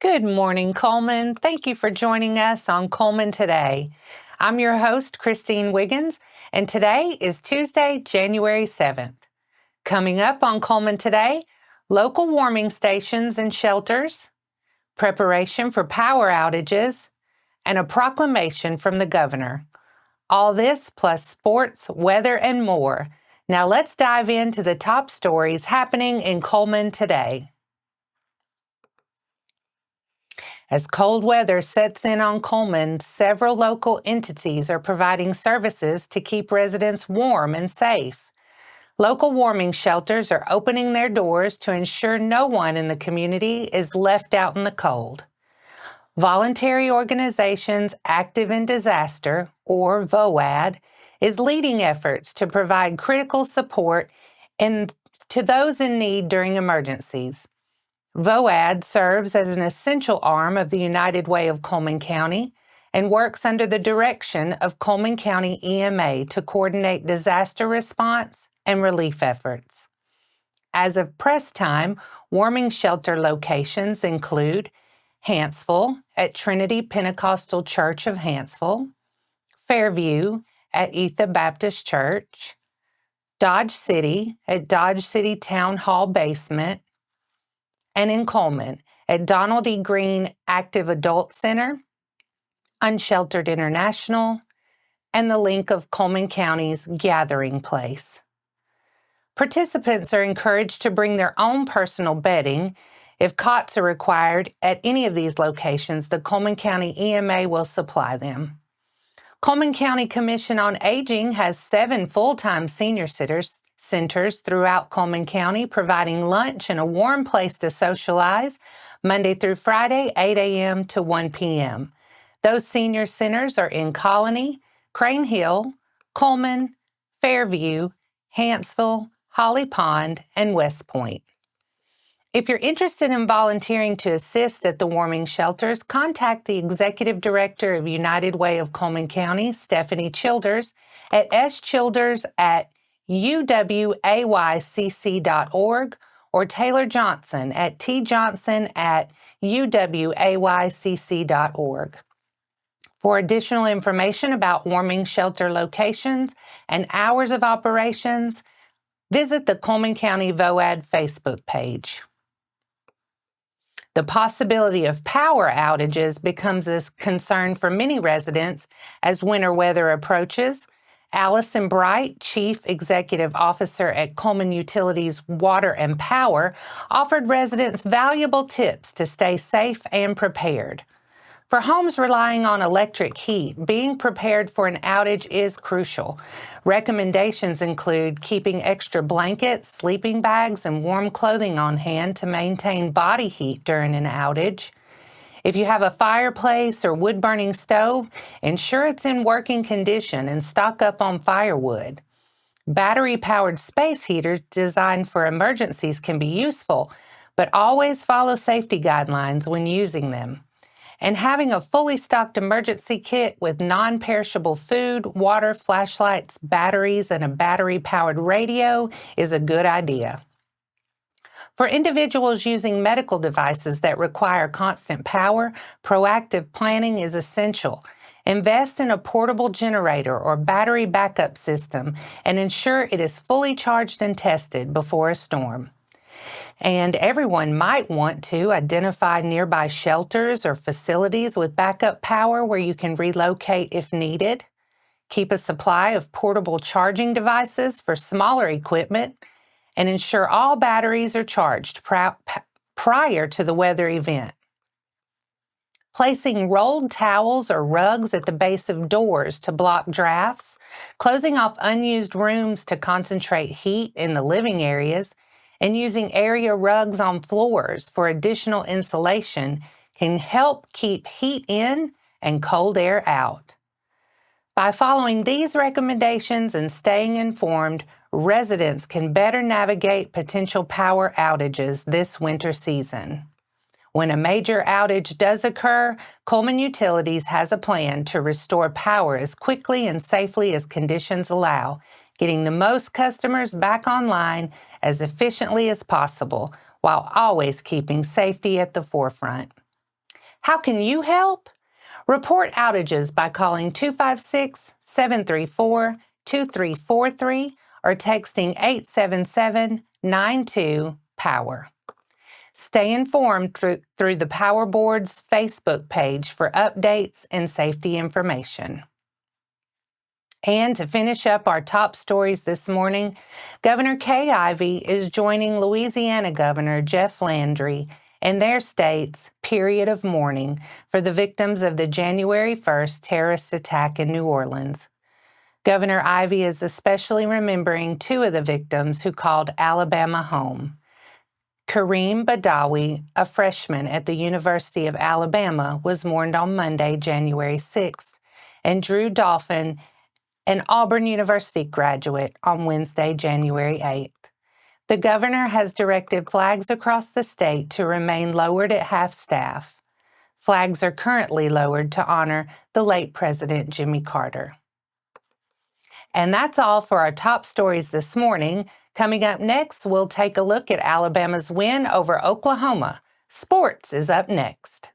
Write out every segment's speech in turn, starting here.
Good morning, Cullman. Thank you for joining us on Cullman Today. I'm your host, Christine Wiggins, and today is Tuesday, January 7th. Coming up on Cullman Today, local warming stations and shelters, preparation for power outages, and a proclamation from the governor. All this plus sports, weather, and more. Now let's dive into the top stories happening in Cullman today. As cold weather sets in on Cullman, several local entities are providing services to keep residents warm and safe. Local warming shelters are opening their doors to ensure no one in the community is left out in the cold. Voluntary Organizations Active in Disaster, or VOAD, is leading efforts to provide critical support to those in need during emergencies. VOAD serves as an essential arm of the United Way of Cullman County and works under the direction of Cullman County EMA to coordinate disaster response and relief efforts. As of press time, warming shelter locations include Hanceville at Trinity Pentecostal Church of Hanceville, Fairview at Etha Baptist Church, Dodge City at Dodge City Town Hall Basement, and in Cullman at Donald E. Green Active Adult Center, Unsheltered International, and the link of Cullman County's Gathering Place. Participants are encouraged to bring their own personal bedding. If cots are required at any of these locations, the Cullman County EMA will supply them. Cullman County Commission on Aging has 7 full-time senior centers throughout Cullman County, providing lunch and a warm place to socialize Monday through Friday, 8 a.m. to 1 p.m. Those senior centers are in Colony, Crane Hill, Cullman, Fairview, Hanceville, Holly Pond, and West Point. If you're interested in volunteering to assist at the warming shelters, contact the Executive Director of United Way of Cullman County, Stephanie Childers, at schilders@uwaycc.org or Taylor Johnson at tjohnson@uwaycc.org. For additional information about warming shelter locations and hours of operations, visit the Cullman County VOAD Facebook page. The possibility of power outages becomes a concern for many residents as winter weather approaches. Allison Bright, Chief Executive Officer at Cullman Utilities Water and Power, offered residents valuable tips to stay safe and prepared. For homes relying on electric heat, being prepared for an outage is crucial. Recommendations include keeping extra blankets, sleeping bags, and warm clothing on hand to maintain body heat during an outage. If you have a fireplace or wood-burning stove, ensure it's in working condition and stock up on firewood. Battery-powered space heaters designed for emergencies can be useful, but always follow safety guidelines when using them. And having a fully stocked emergency kit with non-perishable food, water, flashlights, batteries, and a battery-powered radio is a good idea. For individuals using medical devices that require constant power, proactive planning is essential. Invest in a portable generator or battery backup system and ensure it is fully charged and tested before a storm. And everyone might want to identify nearby shelters or facilities with backup power where you can relocate if needed. Keep a supply of portable charging devices for smaller equipment, and ensure all batteries are charged prior to the weather event. Placing rolled towels or rugs at the base of doors to block drafts, closing off unused rooms to concentrate heat in the living areas, and using area rugs on floors for additional insulation can help keep heat in and cold air out. By following these recommendations and staying informed, residents can better navigate potential power outages this winter season. When a major outage does occur, Cullman Utilities has a plan to restore power as quickly and safely as conditions allow, getting the most customers back online as efficiently as possible, while always keeping safety at the forefront. How can you help? Report outages by calling 256-734-2343 or texting 877-92-POWER. Stay informed through the Power Board's Facebook page for updates and safety information. And to finish up our top stories this morning, Governor Kay Ivey is joining Louisiana Governor Jeff Landry in their state's period of mourning for the victims of the January 1st terrorist attack in New Orleans. Governor Ivey is especially remembering two of the victims who called Alabama home. Kareem Badawi, a freshman at the University of Alabama, was mourned on Monday, January 6th, and Drew Dolphin, an Auburn University graduate, on Wednesday, January 8th. The governor has directed flags across the state to remain lowered at half-staff. Flags are currently lowered to honor the late President Jimmy Carter. And that's all for our top stories this morning. Coming up next, we'll take a look at Alabama's win over Oklahoma. Sports is up next.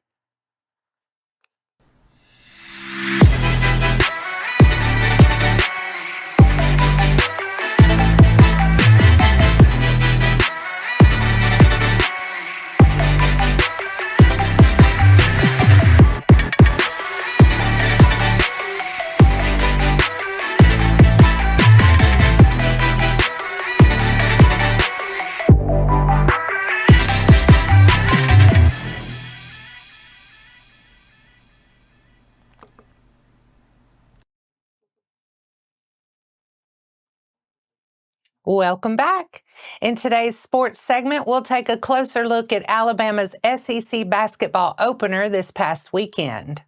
Welcome back. In today's sports segment, we'll take a closer look at Alabama's SEC basketball opener this past weekend.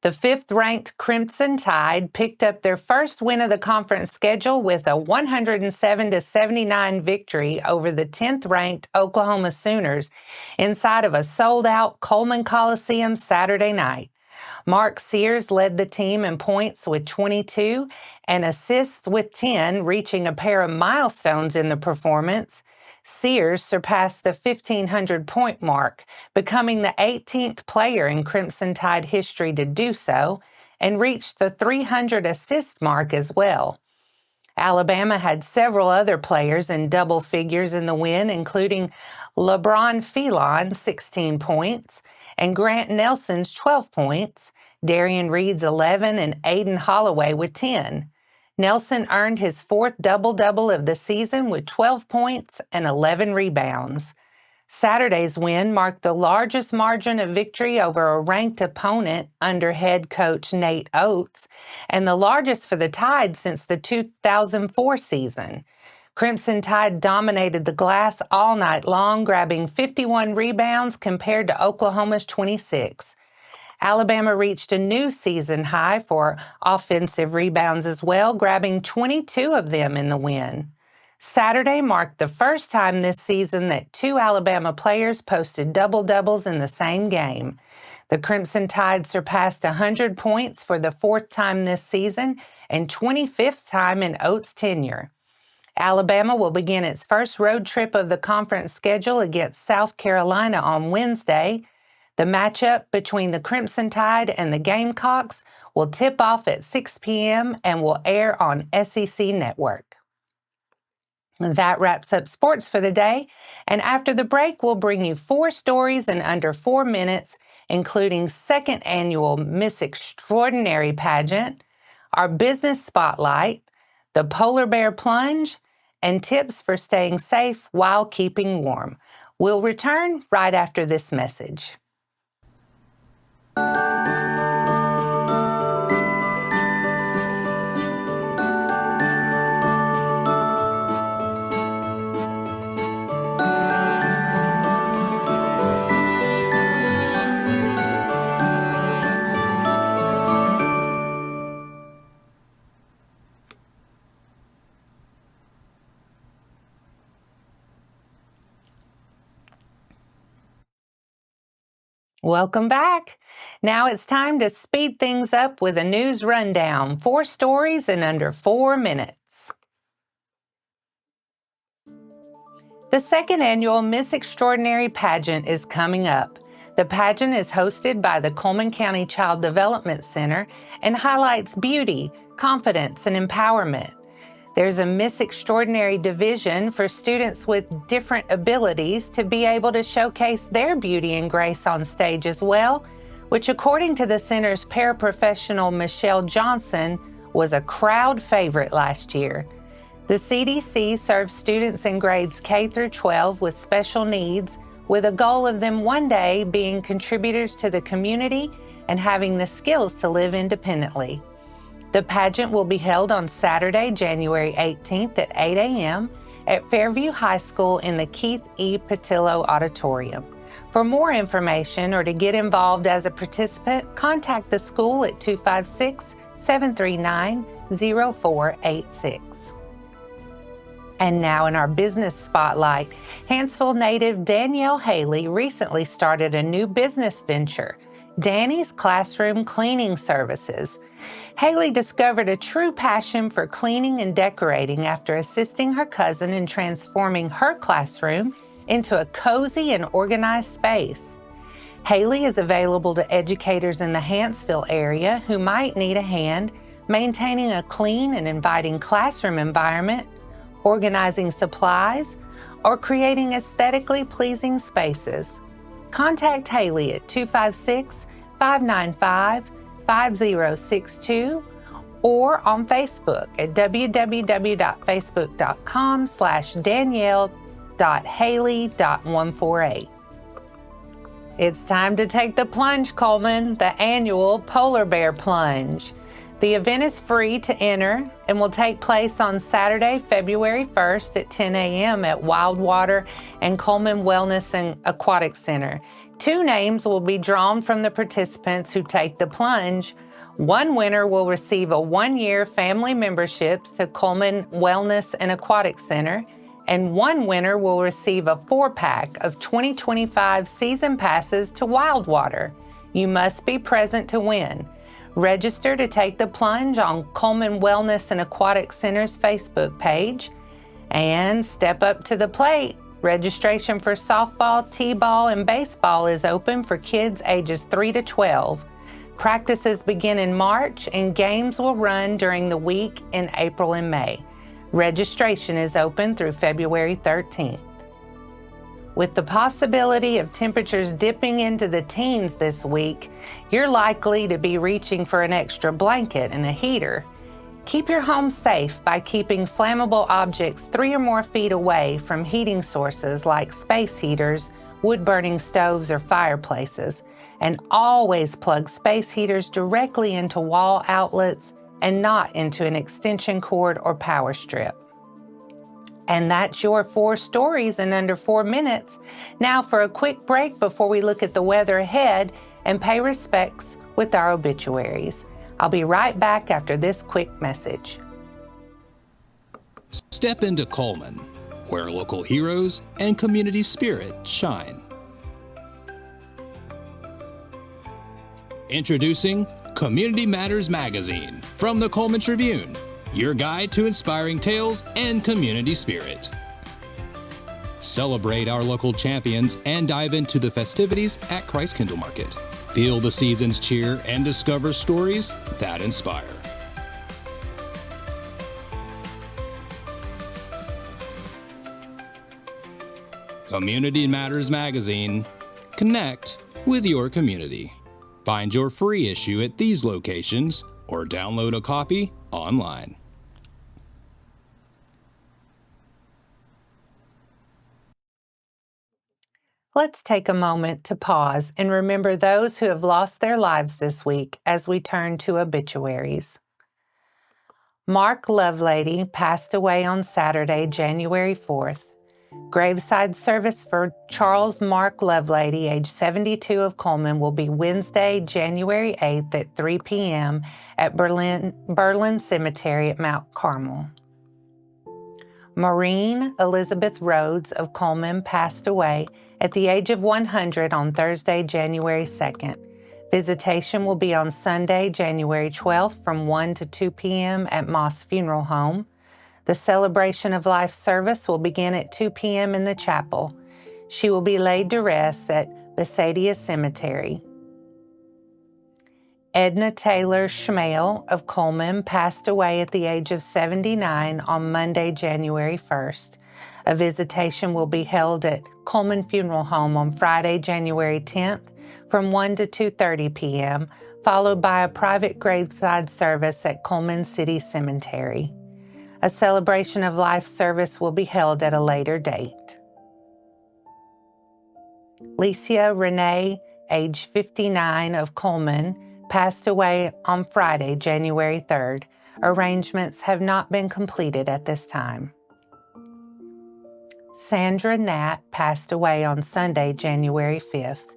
The fifth-ranked Crimson Tide picked up their first win of the conference schedule with a 107-79 victory over the 10th-ranked Oklahoma Sooners inside of a sold-out Cullman Coliseum Saturday night. Mark Sears led the team in points with 22 and assists with 10, reaching a pair of milestones in the performance. Sears surpassed the 1,500-point mark, becoming the 18th player in Crimson Tide history to do so, and reached the 300-assist mark as well. Alabama had several other players in double figures in the win, including LeBron Phelan, 16 points, and Grant Nelson's 12 points, Darian Reed's 11, and Aiden Holloway with 10. Nelson earned his fourth double-double of the season with 12 points and 11 rebounds. Saturday's win marked the largest margin of victory over a ranked opponent under head coach Nate Oates, and the largest for the Tide since the 2004 season. Crimson Tide dominated the glass all night long, grabbing 51 rebounds compared to Oklahoma's 26. Alabama reached a new season high for offensive rebounds as well, grabbing 22 of them in the win. Saturday marked the first time this season that two Alabama players posted double-doubles in the same game. The Crimson Tide surpassed 100 points for the fourth time this season and 25th time in Oates' tenure. Alabama will begin its first road trip of the conference schedule against South Carolina on Wednesday. The matchup between the Crimson Tide and the Gamecocks will tip off at 6 p.m. and will air on SEC Network. That wraps up sports for the day, and after the break, we'll bring you 4 stories in under 4 minutes, including second annual Miss Extraordinary pageant, our business spotlight, the polar bear plunge, and tips for staying safe while keeping warm. We'll return right after this message. Welcome back. Now it's time to speed things up with a news rundown. 4 stories in under 4 minutes. The second annual Miss Extraordinary pageant is coming up. The pageant is hosted by the Cullman County Child Development Center and highlights beauty, confidence, and empowerment. There's a Miss Extraordinary division for students with different abilities to be able to showcase their beauty and grace on stage as well, which according to the center's paraprofessional Michelle Johnson was a crowd favorite last year. The CDC serves students in grades K through 12 with special needs, with a goal of them one day being contributors to the community and having the skills to live independently. The pageant will be held on Saturday, January 18th at 8 a.m. at Fairview High School in the Keith E. Patillo Auditorium. For more information or to get involved as a participant, contact the school at 256-739-0486. And now in our business spotlight, Hanceville native Danielle Haley recently started a new business venture, Danny's Classroom Cleaning Services. Haley discovered a true passion for cleaning and decorating after assisting her cousin in transforming her classroom into a cozy and organized space. Haley is available to educators in the Hanceville area who might need a hand maintaining a clean and inviting classroom environment, organizing supplies, or creating aesthetically pleasing spaces. Contact Haley at 256-595-5062 or on Facebook at www.facebook.com/danielle.haley.148. It's time to take the plunge, Cullman, the annual Polar Bear Plunge. The event is free to enter and will take place on Saturday, February 1st at 10 a.m. at Wildwater and Cullman Wellness and Aquatic Center. 2 names will be drawn from the participants who take the plunge. One winner will receive a 1-year family memberships to Cullman Wellness and Aquatic Center, and one winner will receive a 4-pack of 2025 season passes to Wildwater. You must be present to win. Register to take the plunge on Cullman Wellness and Aquatic Center's Facebook page and step up to the plate. Registration for softball, t-ball, and baseball is open for kids ages 3 to 12. Practices begin in March and games will run during the week in April and May. Registration is open through February 13th. With the possibility of temperatures dipping into the teens this week, you're likely to be reaching for an extra blanket and a heater. Keep your home safe by keeping flammable objects 3 or more feet away from heating sources like space heaters, wood-burning stoves, or fireplaces. And always plug space heaters directly into wall outlets and not into an extension cord or power strip. And that's your 4 stories in under 4 minutes. Now for a quick break before we look at the weather ahead and pay respects with our obituaries. I'll be right back after this quick message. Step into Cullman, where local heroes and community spirit shine. Introducing Community Matters Magazine from the Cullman Tribune, your guide to inspiring tales and community spirit. Celebrate our local champions and dive into the festivities at Christ Kindle Market. Feel the season's cheer and discover stories that inspire. Community Matters Magazine. Connect with your community. Find your free issue at these locations or download a copy online. Let's take a moment to pause and remember those who have lost their lives this week as we turn to obituaries. Mark Lovelady passed away on Saturday, January 4th. Graveside service for Charles Mark Lovelady, age 72 of Cullman, will be Wednesday, January 8th at 3 p.m. at Berlin Cemetery at Mount Carmel. Maureen Elizabeth Rhodes of Cullman passed away at the age of 100 on Thursday, January 2nd. Visitation will be on Sunday, January 12th from 1 to 2 p.m. at Moss Funeral Home. The Celebration of Life service will begin at 2 p.m. in the chapel. She will be laid to rest at Besadia Cemetery. Edna Taylor Schmale of Cullman passed away at the age of 79 on Monday, January 1st. A visitation will be held at Cullman Funeral Home on Friday, January 10th from 1 to 2:30 p.m., followed by a private graveside service at Cullman City Cemetery. A celebration of life service will be held at a later date. Licia Renee, age 59 of Cullman, passed away on Friday, January 3rd. Arrangements have not been completed at this time. Sandra Nat passed away on Sunday, January 5th.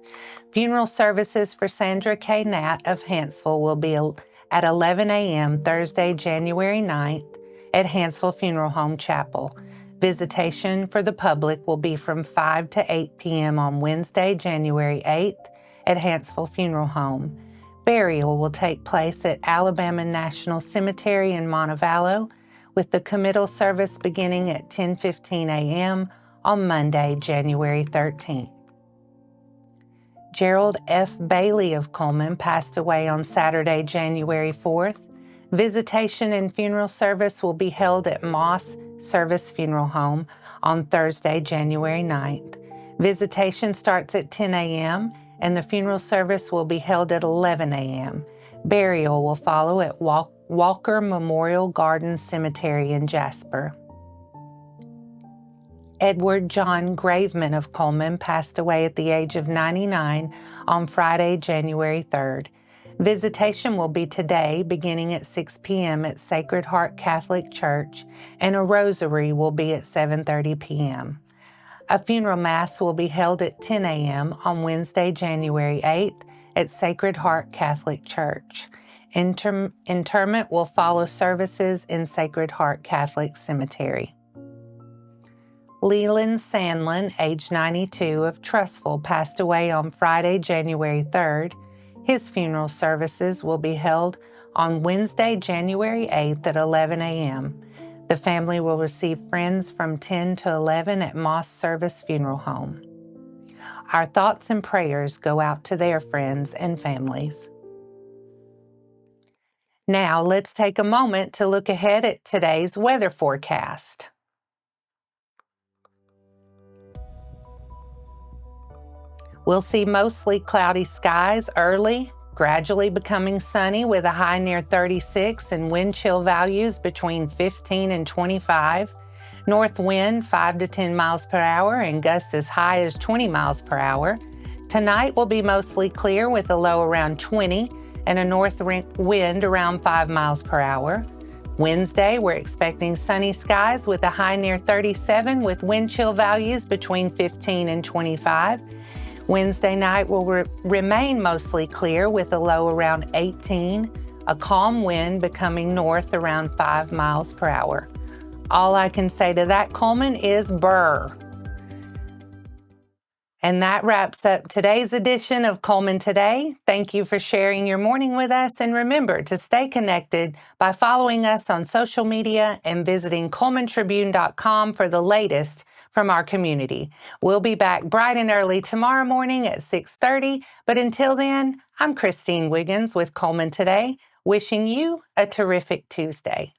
Funeral services for Sandra K. Nat of Hanceville will be at 11 a.m. Thursday, January 9th at Hanceville Funeral Home Chapel. Visitation for the public will be from 5 to 8 p.m. on Wednesday, January 8th at Hanceville Funeral Home. Burial will take place at Alabama National Cemetery in Montevallo, with the committal service beginning at 10:15 a.m. on Monday, January 13th. Gerald F. Bailey of Cullman passed away on Saturday, January 4th. Visitation and funeral service will be held at Moss Service Funeral Home on Thursday, January 9th. Visitation starts at 10 a.m. and the funeral service will be held at 11 a.m. Burial will follow at Walker Memorial Garden Cemetery in Jasper. Edward John Graveman of Cullman passed away at the age of 99 on Friday, January 3rd. Visitation will be today, beginning at 6 p.m. at Sacred Heart Catholic Church, and a rosary will be at 7:30 p.m. A funeral mass will be held at 10 a.m. on Wednesday, January 8th at Sacred Heart Catholic Church. Interment will follow services in Sacred Heart Catholic Cemetery. Leland Sandlin, age 92 of Trussville, passed away on Friday, January 3rd. His funeral services will be held on Wednesday, January 8th at 11 a.m. The family will receive friends from 10 to 11 at Moss Service Funeral Home. Our thoughts and prayers go out to their friends and families. Now let's take a moment to look ahead at today's weather forecast. We'll see mostly cloudy skies early, gradually becoming sunny with a high near 36 and wind chill values between 15 and 25. North wind 5 to 10 miles per hour and gusts as high as 20 miles per hour. Tonight will be mostly clear with a low around 20 and a north wind around 5 miles per hour. Wednesday, we're expecting sunny skies with a high near 37 with wind chill values between 15 and 25. Wednesday night will remain mostly clear with a low around 18, a calm wind becoming north around 5 miles per hour. All I can say to that, Cullman, is brr. And that wraps up today's edition of Cullman Today. Thank you for sharing your morning with us, and remember to stay connected by following us on social media and visiting CullmanTribune.com for the latest from our community. We'll be back bright and early tomorrow morning at 6:30, but until then, I'm Christine Wiggins with Cullman Today, wishing you a terrific Tuesday.